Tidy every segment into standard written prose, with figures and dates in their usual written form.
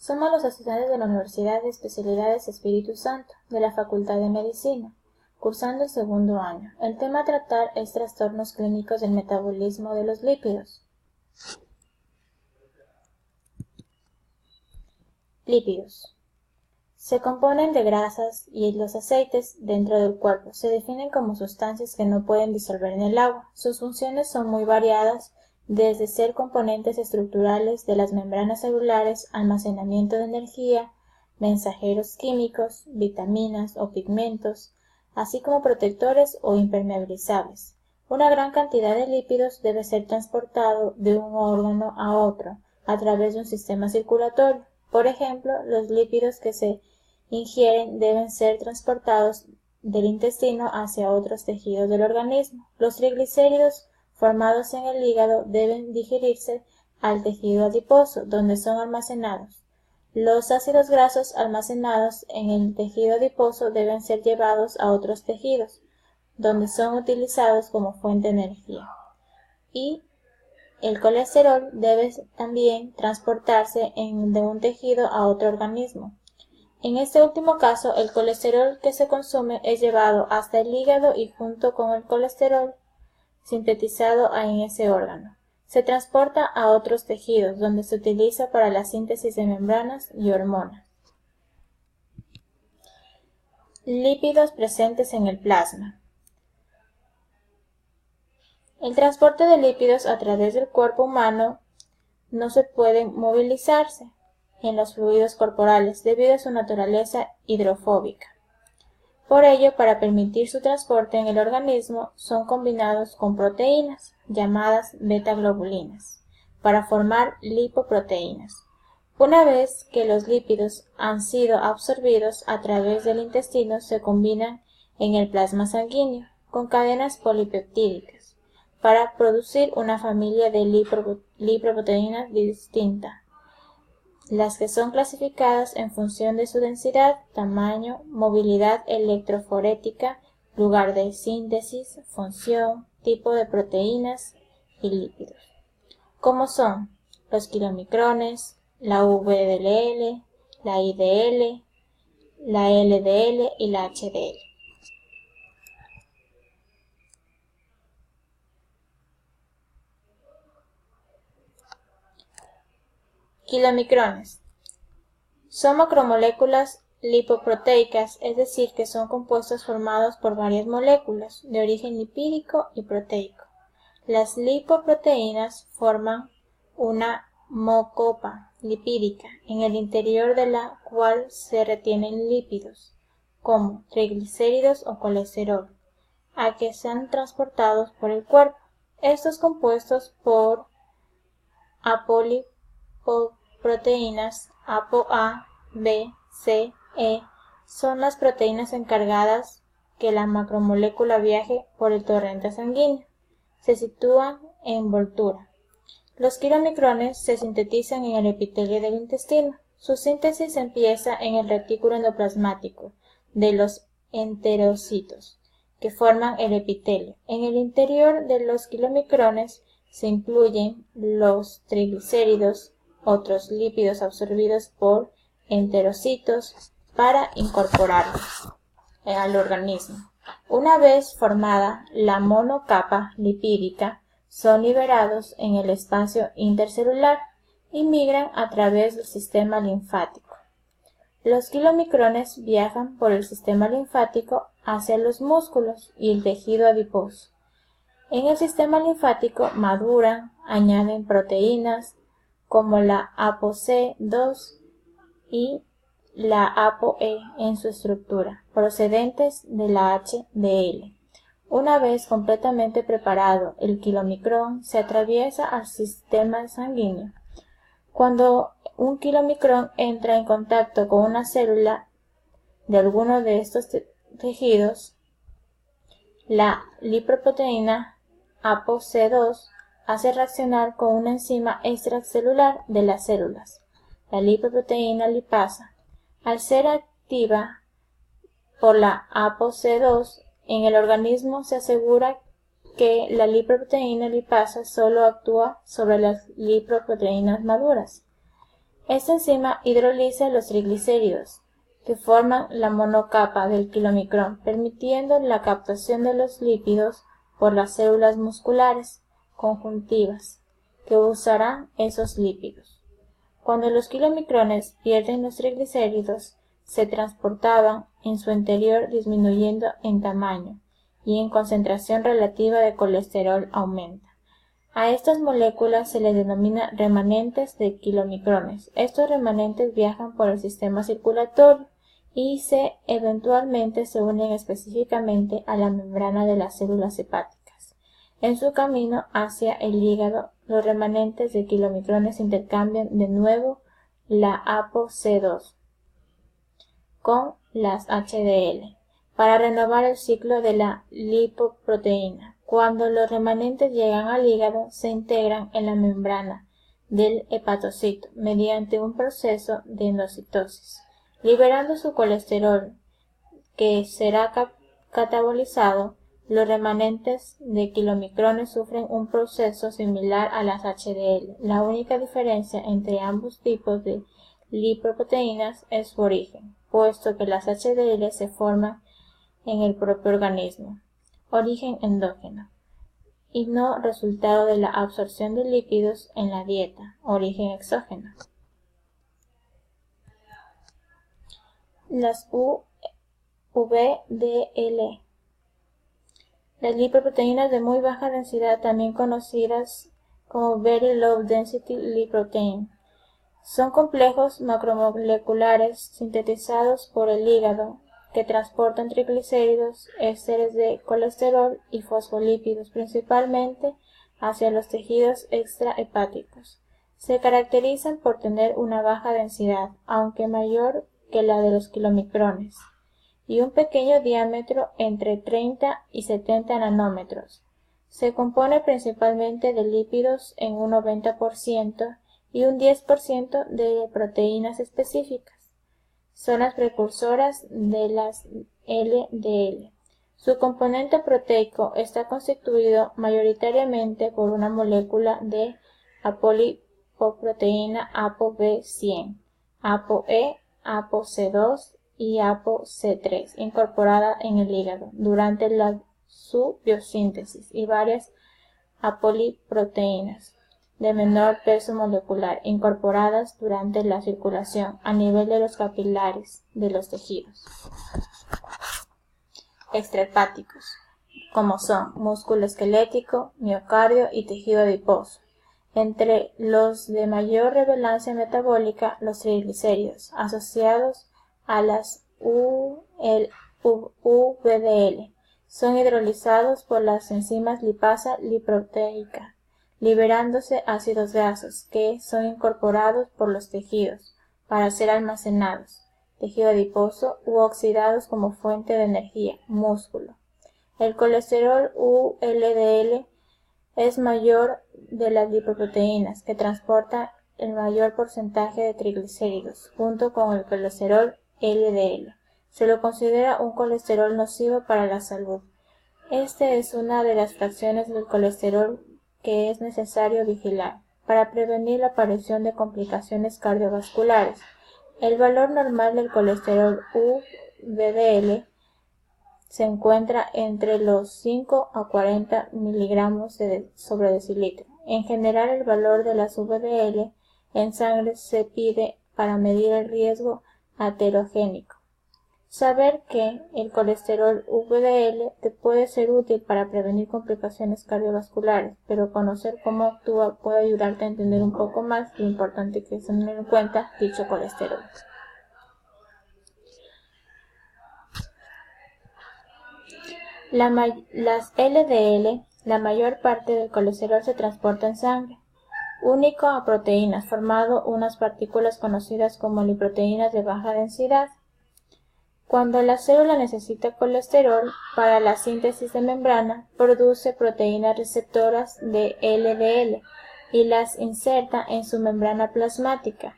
Somos los estudiantes de la Universidad de Especialidades Espíritu Santo, de la Facultad de Medicina, cursando el segundo año. El tema a tratar es trastornos clínicos del metabolismo de los lípidos. Lípidos. Se componen de grasas y los aceites dentro del cuerpo. Se definen como sustancias que no pueden disolver en el agua. Sus funciones son muy variadas, desde ser componentes estructurales de las membranas celulares, almacenamiento de energía, mensajeros químicos, vitaminas o pigmentos, así como protectores o impermeabilizables. Una gran cantidad de lípidos debe ser transportado de un órgano a otro a través de un sistema circulatorio. Por ejemplo, los lípidos que se ingieren deben ser transportados del intestino hacia otros tejidos del organismo. Los triglicéridos formados en el hígado deben digerirse al tejido adiposo, donde son almacenados. Los ácidos grasos almacenados en el tejido adiposo deben ser llevados a otros tejidos, donde son utilizados como fuente de energía. Y el colesterol debe también transportarse de un tejido a otro organismo. En este último caso, el colesterol que se consume es llevado hasta el hígado y junto con el colesterol sintetizado en ese órgano, se transporta a otros tejidos donde se utiliza para la síntesis de membranas y hormonas. Lípidos presentes en el plasma. El transporte de lípidos a través del cuerpo humano no se puede movilizarse en los fluidos corporales debido a su naturaleza hidrofóbica. Por ello, para permitir su transporte en el organismo, son combinados con proteínas, llamadas beta-globulinas, para formar lipoproteínas. Una vez que los lípidos han sido absorbidos a través del intestino, se combinan en el plasma sanguíneo, con cadenas polipeptídicas, para producir una familia de lipoproteínas distinta, las que son clasificadas en función de su densidad, tamaño, movilidad electroforética, lugar de síntesis, función, tipo de proteínas y lípidos, como son los kilomicrones, la VDL, la IDL, la LDL y la HDL. Kilomicrones. Son macromoléculas lipoproteicas, es decir, que son compuestos formados por varias moléculas de origen lipídico y proteico. Las lipoproteínas forman una mocopa lipídica, en el interior de la cual se retienen lípidos, como triglicéridos o colesterol, a que sean transportados por el cuerpo. Estos compuestos por apolipoproteínas ApoA, B, C, E, son las proteínas encargadas que la macromolécula viaje por el torrente sanguíneo. Se sitúan en envoltura. Los kilomicrones se sintetizan en el epitelio del intestino. Su síntesis empieza en el retículo endoplasmático de los enterocitos, que forman el epitelio. En el interior de los kilomicrones se incluyen los triglicéridos, otros lípidos absorbidos por enterocitos para incorporarlos al organismo. Una vez formada la monocapa lipídica, son liberados en el espacio intercelular y migran a través del sistema linfático. Los kilomicrones viajan por el sistema linfático hacia los músculos y el tejido adiposo. En el sistema linfático maduran, añaden proteínas como la ApoC2 y la ApoE en su estructura, procedentes de la HDL. Una vez completamente preparado, el kilomicrón se atraviesa al sistema sanguíneo. Cuando un kilomicrón entra en contacto con una célula de alguno de estos tejidos, la lipoproteína ApoC2 hace reaccionar con una enzima extracelular de las células, la lipoproteína lipasa. Al ser activa por la ApoC2 en el organismo, se asegura que la lipoproteína lipasa solo actúa sobre las lipoproteínas maduras. Esta enzima hidroliza los triglicéridos, que forman la monocapa del kilomicrón, permitiendo la captación de los lípidos por las células musculares conjuntivas, que usarán esos lípidos. Cuando los kilomicrones pierden los triglicéridos, se transportaban en su interior disminuyendo en tamaño y en concentración relativa de colesterol aumenta. A estas moléculas se les denomina remanentes de kilomicrones. Estos remanentes viajan por el sistema circulatorio y eventualmente se unen específicamente a la membrana de las células hepáticas. En su camino hacia el hígado, los remanentes de kilomicrones intercambian de nuevo la ApoC2 con las HDL para renovar el ciclo de la lipoproteína. Cuando los remanentes llegan al hígado, se integran en la membrana del hepatocito mediante un proceso de endocitosis, liberando su colesterol que será catabolizado. Los remanentes de kilomicrones sufren un proceso similar a las HDL. La única diferencia entre ambos tipos de lipoproteínas es su origen, puesto que las HDL se forman en el propio organismo, origen endógeno, y no resultado de la absorción de lípidos en la dieta, origen exógeno. Las VDL. Las lipoproteínas de muy baja densidad, también conocidas como Very Low Density Lipoprotein, son complejos macromoleculares sintetizados por el hígado que transportan triglicéridos, ésteres de colesterol y fosfolípidos principalmente hacia los tejidos extrahepáticos. Se caracterizan por tener una baja densidad, aunque mayor que la de los kilomicrones, y un pequeño diámetro entre 30 y 70 nanómetros. Se compone principalmente de lípidos en un 90% y un 10% de proteínas específicas. Son las precursoras de las LDL. Su componente proteico está constituido mayoritariamente por una molécula de apolipoproteína ApoB100, ApoE, ApoC2 y ApoC3 incorporada en el hígado durante su biosíntesis y varias apoliproteínas de menor peso molecular incorporadas durante la circulación a nivel de los capilares de los tejidos extrahepáticos, como son músculo esquelético, miocardio y tejido adiposo. Entre los de mayor relevancia metabólica, los triglicéridos, asociados a las VDL, son hidrolizados por las enzimas lipasa lipoproteica, liberándose ácidos grasos que son incorporados por los tejidos para ser almacenados, tejido adiposo, u oxidados como fuente de energía, músculo. El colesterol LDL es mayor de las lipoproteínas, que transporta el mayor porcentaje de triglicéridos, junto con el colesterol LDL. Se lo considera un colesterol nocivo para la salud. Este es una de las fracciones del colesterol que es necesario vigilar para prevenir la aparición de complicaciones cardiovasculares. El valor normal del colesterol VDL se encuentra entre los 5 a 40 miligramos sobre decilitro. En general, el valor de las VDL en sangre se pide para medir el riesgo aterogénico. Saber que el colesterol VDL te puede ser útil para prevenir complicaciones cardiovasculares, pero conocer cómo actúa puede ayudarte a entender un poco más lo importante que es tener en cuenta dicho colesterol. Las LDL, la mayor parte del colesterol se transporta en sangre, único a proteínas, formando unas partículas conocidas como lipoproteínas de baja densidad. Cuando la célula necesita colesterol para la síntesis de membrana, produce proteínas receptoras de LDL y las inserta en su membrana plasmática.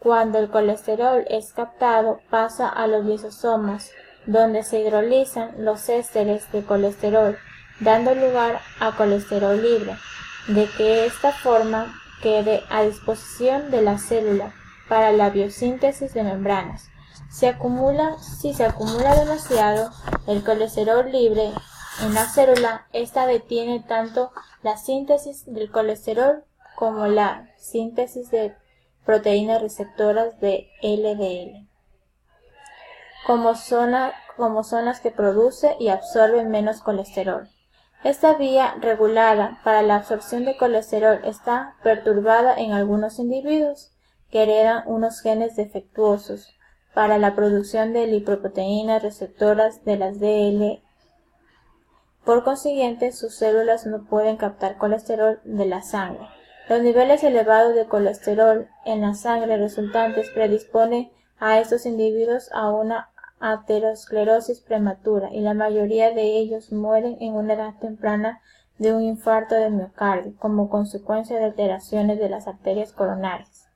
Cuando el colesterol es captado, pasa a los lisosomas, donde se hidrolizan los ésteres de colesterol, dando lugar a colesterol libre, de que esta forma quede a disposición de la célula para la biosíntesis de membranas. Si se acumula demasiado el colesterol libre en la célula, esta detiene tanto la síntesis del colesterol como la síntesis de proteínas receptoras de LDL, como son las que produce y absorbe menos colesterol. Esta vía regulada para la absorción de colesterol está perturbada en algunos individuos que heredan unos genes defectuosos para la producción de lipoproteínas receptoras de las DL. Por consiguiente, sus células no pueden captar colesterol de la sangre. Los niveles elevados de colesterol en la sangre resultantes predisponen a estos individuos a una aterosclerosis prematura y la mayoría de ellos mueren en una edad temprana de un infarto de miocardio como consecuencia de alteraciones de las arterias coronarias.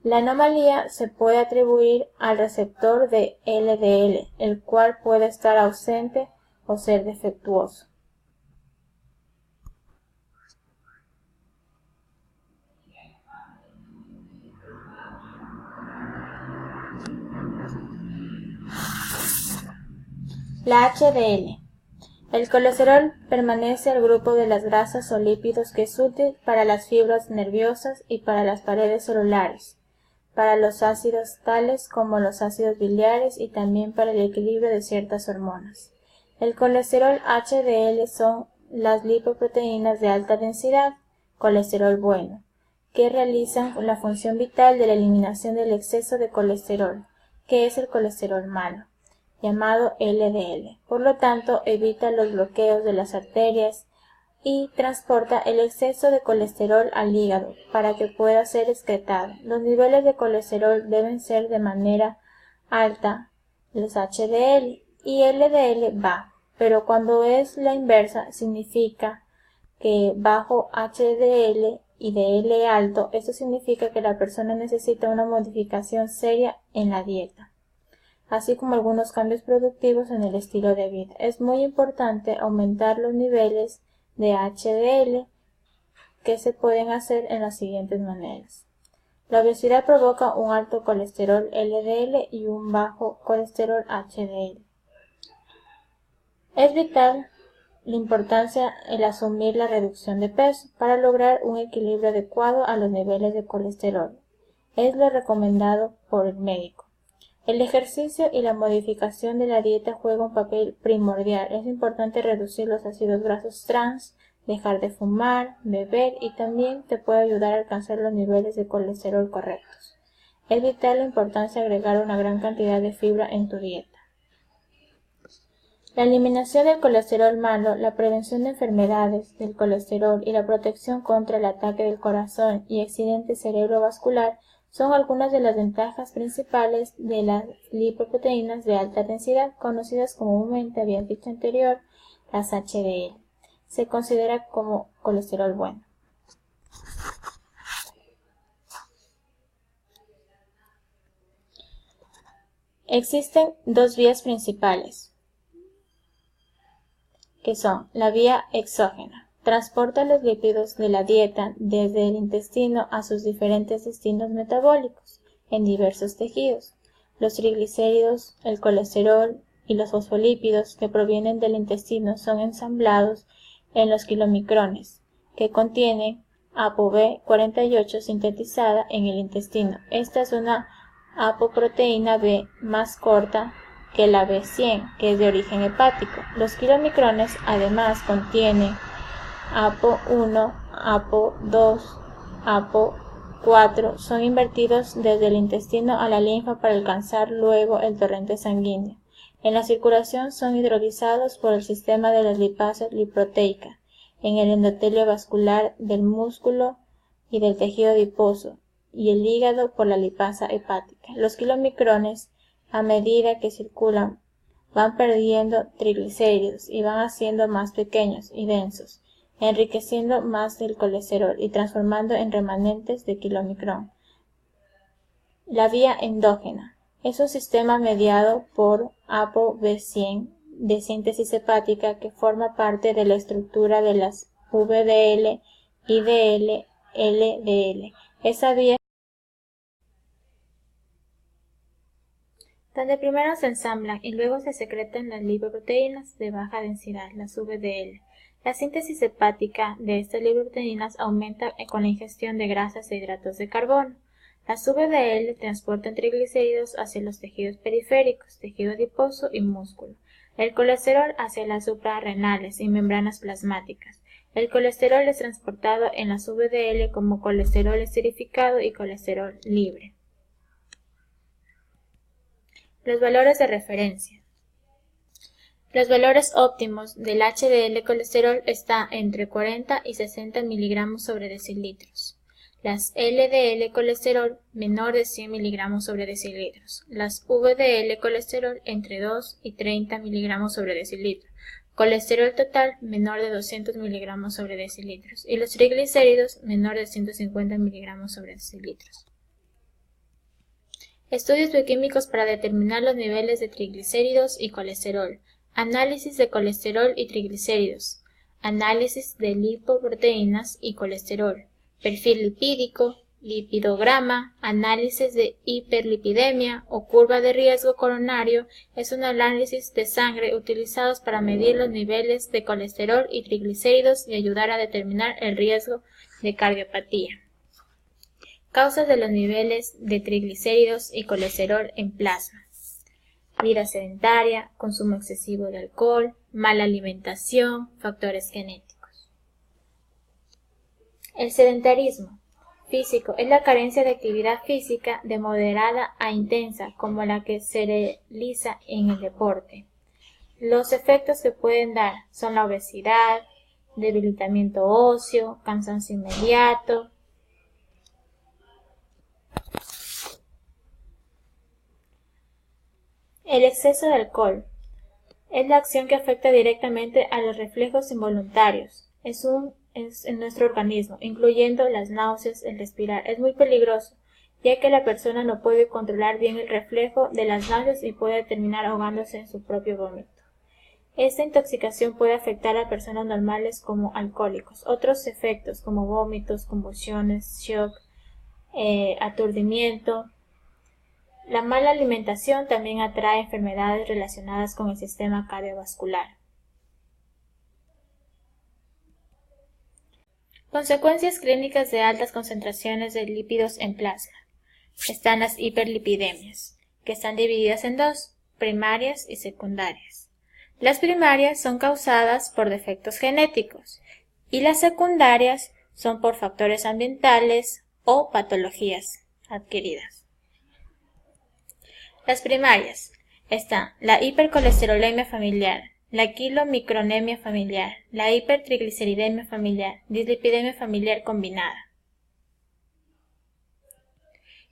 La anomalía se puede atribuir al receptor de LDL, el cual puede estar ausente o ser defectuoso. La HDL. El colesterol pertenece al grupo de las grasas o lípidos que es útil para las fibras nerviosas y para las paredes celulares, para los ácidos tales como los ácidos biliares y también para el equilibrio de ciertas hormonas. El colesterol HDL son las lipoproteínas de alta densidad, colesterol bueno, que realizan la función vital de la eliminación del exceso de colesterol, que es el colesterol malo, llamado LDL. Por lo tanto, evita los bloqueos de las arterias y transporta el exceso de colesterol al hígado para que pueda ser excretado. Los niveles de colesterol deben ser de manera alta, los HDL, y LDL bajo, pero cuando es la inversa significa que bajo HDL y DL alto, esto significa que la persona necesita una modificación seria en la dieta, así como algunos cambios productivos en el estilo de vida. Es muy importante aumentar los niveles de HDL, que se pueden hacer en las siguientes maneras. La obesidad provoca un alto colesterol LDL y un bajo colesterol HDL. Es vital la importancia el asumir la reducción de peso para lograr un equilibrio adecuado a los niveles de colesterol. Es lo recomendado por el médico. El ejercicio y la modificación de la dieta juegan un papel primordial. Es importante reducir los ácidos grasos trans, dejar de fumar, beber y también te puede ayudar a alcanzar los niveles de colesterol correctos. Es vital la importancia de agregar una gran cantidad de fibra en tu dieta. La eliminación del colesterol malo, la prevención de enfermedades del colesterol y la protección contra el ataque del corazón y accidente cerebrovascular son algunas de las ventajas principales de las lipoproteínas de alta densidad, conocidas comúnmente, había dicho anterior, las HDL. Se considera como colesterol bueno. Existen dos vías principales, que son la vía exógena. Transporta los lípidos de la dieta desde el intestino a sus diferentes destinos metabólicos en diversos tejidos. Los triglicéridos, el colesterol y los fosfolípidos que provienen del intestino son ensamblados en los kilomicrones, que contienen ApoB48 sintetizada en el intestino. Esta es una apoproteína B más corta que la B100, que es de origen hepático. Los kilomicrones además contienen APO1, APO2, APO4, son invertidos desde el intestino a la linfa para alcanzar luego el torrente sanguíneo. En la circulación son hidrolizados por el sistema de las lipasas lipoproteica, en el endotelio vascular del músculo y del tejido adiposo, y el hígado por la lipasa hepática. Los kilomicrones, a medida que circulan, van perdiendo triglicéridos y van haciendo más pequeños y densos, enriqueciendo más del colesterol y transformando en remanentes de kilomicrón. La vía endógena es un sistema mediado por ApoB100 de síntesis hepática que forma parte de la estructura de las VDL, IDL, LDL. Esa vía donde primero se ensamblan y luego se secretan las lipoproteínas de baja densidad, las VDL. La síntesis hepática de estas lipoproteínas aumenta con la ingestión de grasas e hidratos de carbono. Las VDL transportan triglicéridos hacia los tejidos periféricos, tejido adiposo y músculo. El colesterol hacia las suprarrenales y membranas plasmáticas. El colesterol es transportado en las VDL como colesterol esterificado y colesterol libre. Los valores de referencia. Los valores óptimos del HDL colesterol están entre 40 y 60 mg sobre decilitros. Las LDL colesterol menor de 100 mg sobre decilitros. Las VDL colesterol entre 2 y 30 mg sobre decilitro. Colesterol total menor de 200 mg sobre decilitros. Y los triglicéridos menor de 150 mg sobre decilitros. Estudios bioquímicos para determinar los niveles de triglicéridos y colesterol. Análisis de colesterol y triglicéridos. Análisis de lipoproteínas y colesterol. Perfil lipídico, lipidograma, análisis de hiperlipidemia o curva de riesgo coronario es un análisis de sangre utilizados para medir los niveles de colesterol y triglicéridos y ayudar a determinar el riesgo de cardiopatía. Causas de los niveles de triglicéridos y colesterol en plasma. Vida sedentaria, consumo excesivo de alcohol, mala alimentación, factores genéticos. El sedentarismo físico es la carencia de actividad física de moderada a intensa como la que se realiza en el deporte. Los efectos que pueden dar son la obesidad, debilitamiento óseo, cansancio inmediato. El exceso de alcohol es la acción que afecta directamente a los reflejos involuntarios. En nuestro organismo, incluyendo las náuseas, el respirar. Es muy peligroso, ya que la persona no puede controlar bien el reflejo de las náuseas y puede terminar ahogándose en su propio vómito. Esta intoxicación puede afectar a personas normales como alcohólicos. Otros efectos como vómitos, convulsiones, shock, aturdimiento. La mala alimentación también atrae enfermedades relacionadas con el sistema cardiovascular. Consecuencias clínicas de altas concentraciones de lípidos en plasma. Están las hiperlipidemias, que están divididas en dos, primarias y secundarias. Las primarias son causadas por defectos genéticos y las secundarias son por factores ambientales o patologías adquiridas. Las primarias están la hipercolesterolemia familiar, la quilomicronemia familiar, la hipertrigliceridemia familiar, dislipidemia familiar combinada.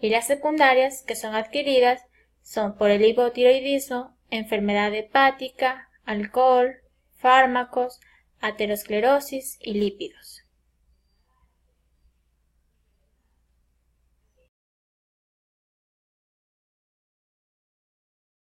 Y las secundarias, que son adquiridas, son por el hipotiroidismo, enfermedad hepática, alcohol, fármacos, aterosclerosis y lípidos.